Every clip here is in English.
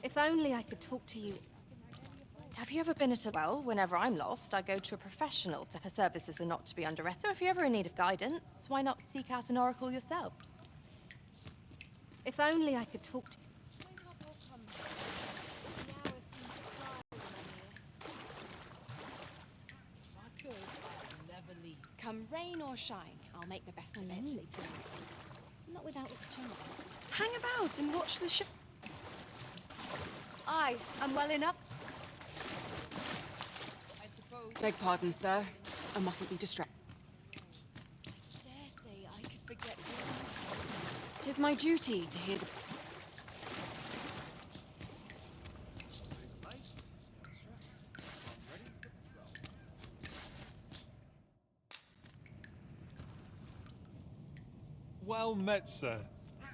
If only I could talk to you. Have you ever been at a... Well, whenever I'm lost, I go to a professional. Her services are not to be underestimated. So if you're ever in need of guidance, why not seek out an oracle yourself? If only I could talk to... Come rain or shine, I'll make the best of it. Not without its charms. Hang about and watch the show. Aye, I'm well enough. I suppose. Beg pardon, sir. I mustn't be distracted. Dare say I could forget. 'Tis my duty to hear the... Well met, sir.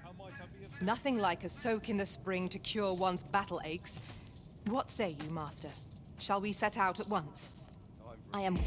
How might I be of service? Nothing like a soak in the spring to cure one's battle aches. What say you, Master? Shall we set out at once? I am...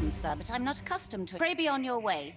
pardon, sir, but I'm not accustomed to it. Pray be on your way.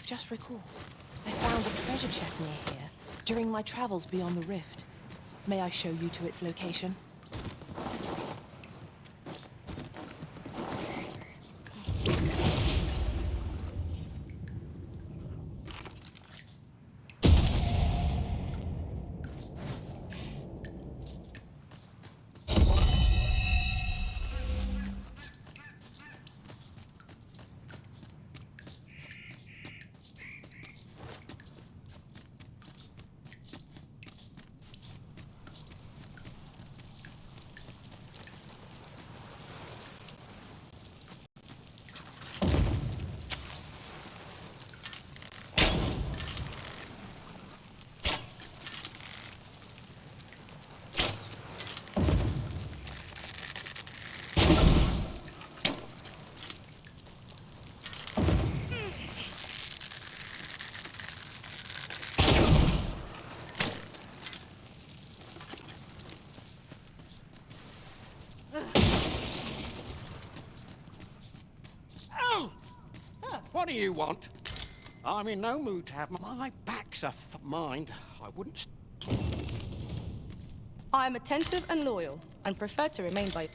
Just recall, I found a treasure chest near here during my travels beyond the rift. May I show you to its location? What do you want? I'm in no mood to have my back's a mind. I wouldn't. I'm attentive and loyal, and prefer to remain by.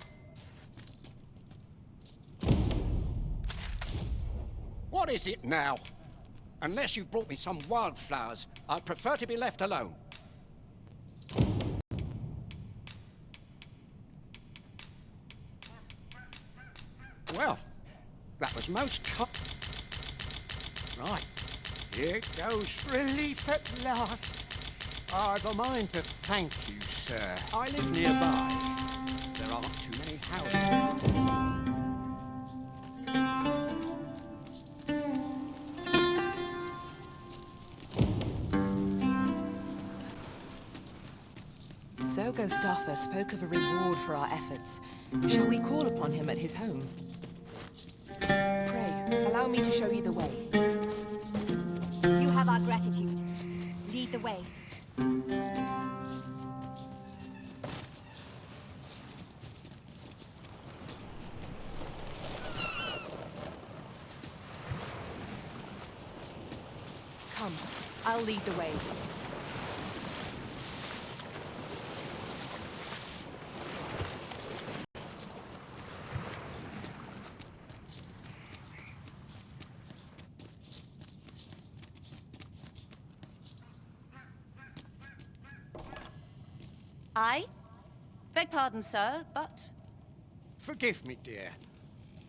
What is it now? Unless you brought me some wildflowers, I'd prefer to be left alone. Well, that was most Right, here goes relief at last. I've a mind to thank you, sir. I live nearby. There aren't too many houses. So Gustava spoke of a reward for our efforts. Shall we call upon him at his home? Pray, allow me to show you the way. You have our gratitude. Lead the way. Come, I'll lead the way. I beg pardon, sir, but... Forgive me, dear.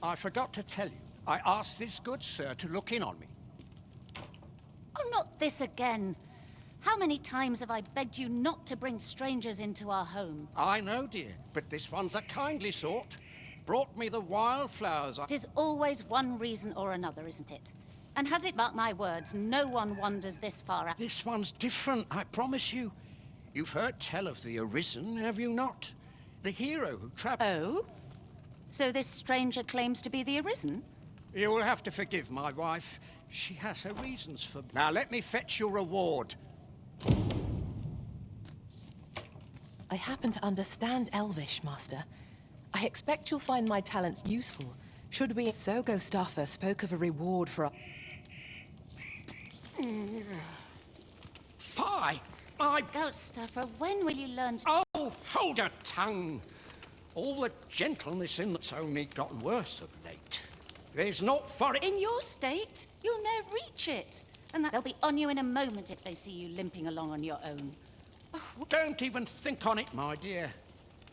I forgot to tell you. I asked this good sir to look in on me. Oh, not this again. How many times have I begged you not to bring strangers into our home? I know, dear, but this one's a kindly sort. Brought me the wildflowers. It is always one reason or another, isn't it? And has it, mark my words, no one wanders this far out. This one's different, I promise you. You've heard tell of the Arisen, have you not? The hero who traveled. Oh? So this stranger claims to be the Arisen? You will have to forgive my wife. She has her reasons for... Now let me fetch your reward. I happen to understand Elvish, Master. I expect you'll find my talents useful. Should we... So Gustava spoke of a reward for... Fie! Gustava, when will you learn to... Oh, hold your tongue! All the gentleness in that's only gotten worse of late. There's not for it... In your state, you'll ne'er reach it. And they'll be on you in a moment if they see you limping along on your own. Don't even think on it, my dear.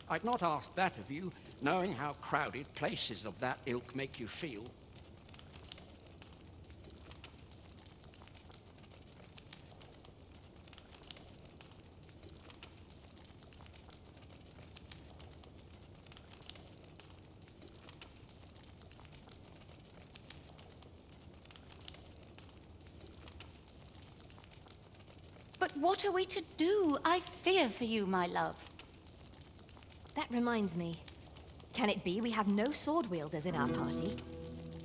I'd not ask that of you, knowing how crowded places of that ilk make you feel. But what are we to do? I fear for you, my love. That reminds me. Can it be we have no sword wielders in our party?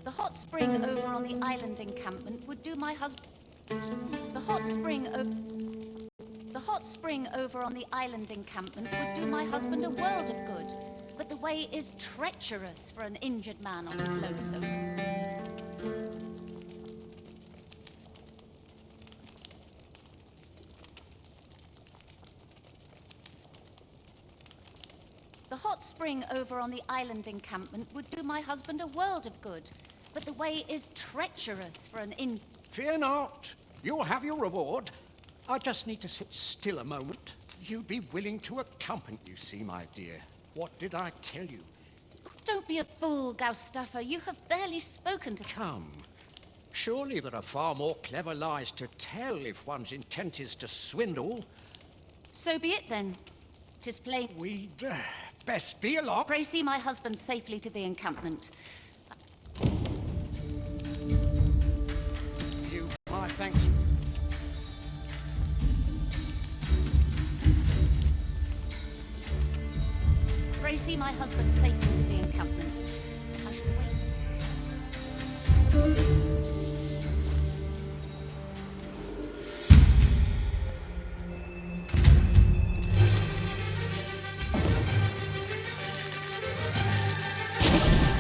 The hot spring over on the island encampment would do my husband... The hot spring over on the island encampment would do my husband a world of good. But the way is treacherous for an injured man on his lonesome. The hot spring over on the island encampment would do my husband a world of good. But the way is treacherous for an Fear not. You'll have your reward. I just need to sit still a moment. You'd be willing to accompany, you see, my dear. What did I tell you? Don't be a fool, Gustava. You have barely spoken to... Come. Surely there are far more clever lies to tell if one's intent is to swindle. So be it then. 'Tis plain. We'd best be along. Pray see my husband safely to the encampment. You, my thanks. Pray see my husband safely to the encampment. I shall wait.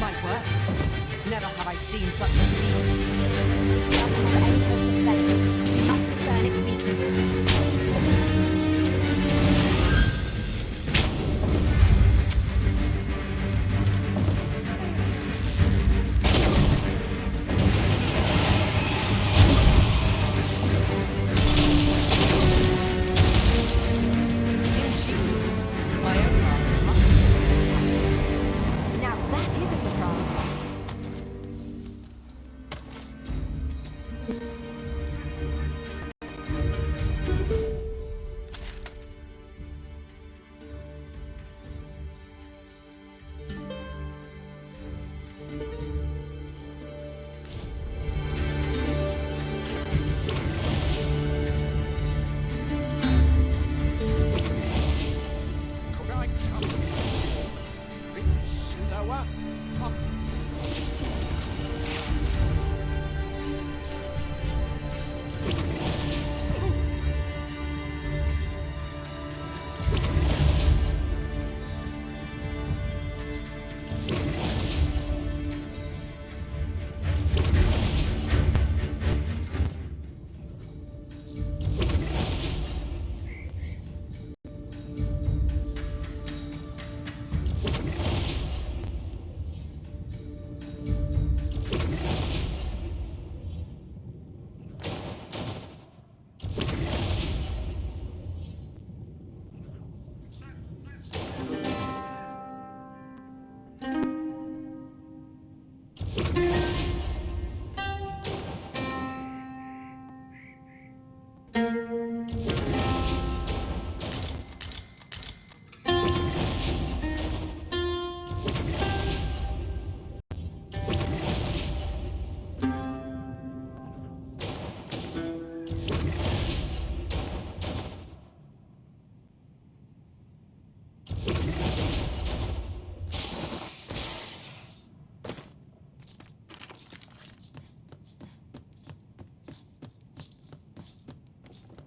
My word. Never have I seen such a thing. Doesn't have any hope of failure. We must discern its weakness.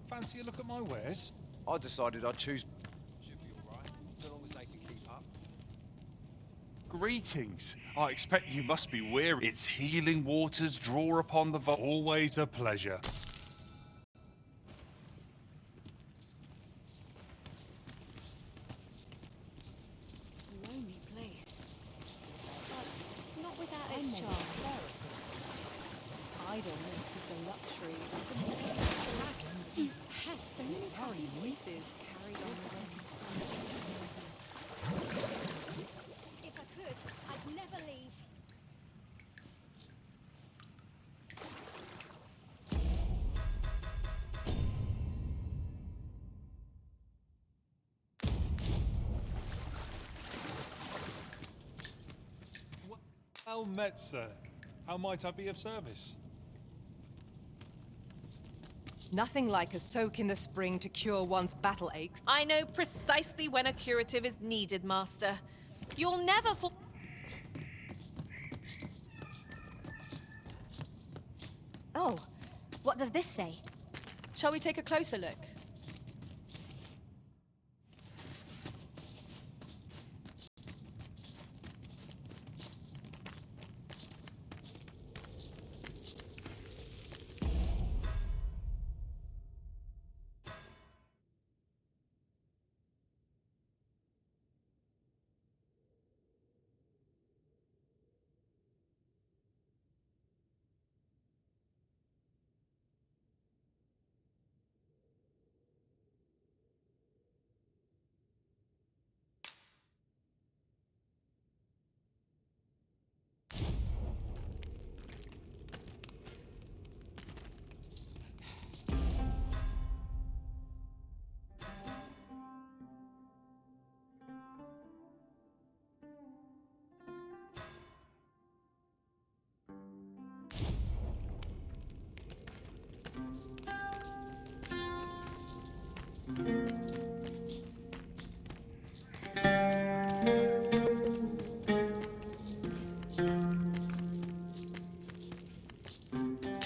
Fancy a look at my wares? I decided I'd choose. Should be all right, so long as they can keep up. Greetings. I expect you must be weary. Its healing waters draw upon the always a pleasure. Lonely place. But not without its charm. Idleness is a luxury. These pests and hurry voices carried on the winds. If I could, I'd never leave. Well met, sir. How might I be of service? Nothing like a soak in the spring to cure one's battle aches. I know precisely when a curative is needed, Master. You'll never fall. Oh, what does this say? Shall we take a closer look?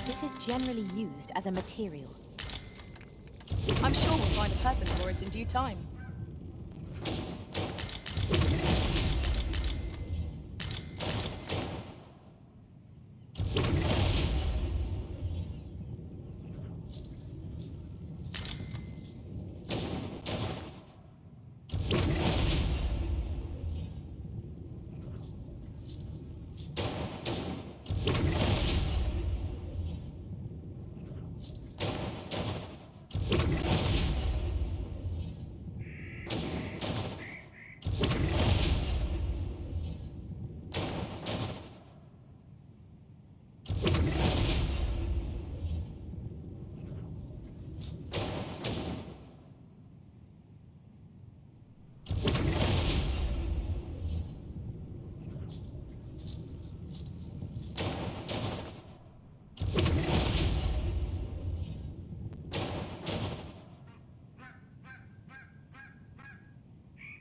It is generally used as a material. I'm sure we'll find a purpose for it in due time.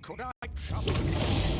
Could I trouble you?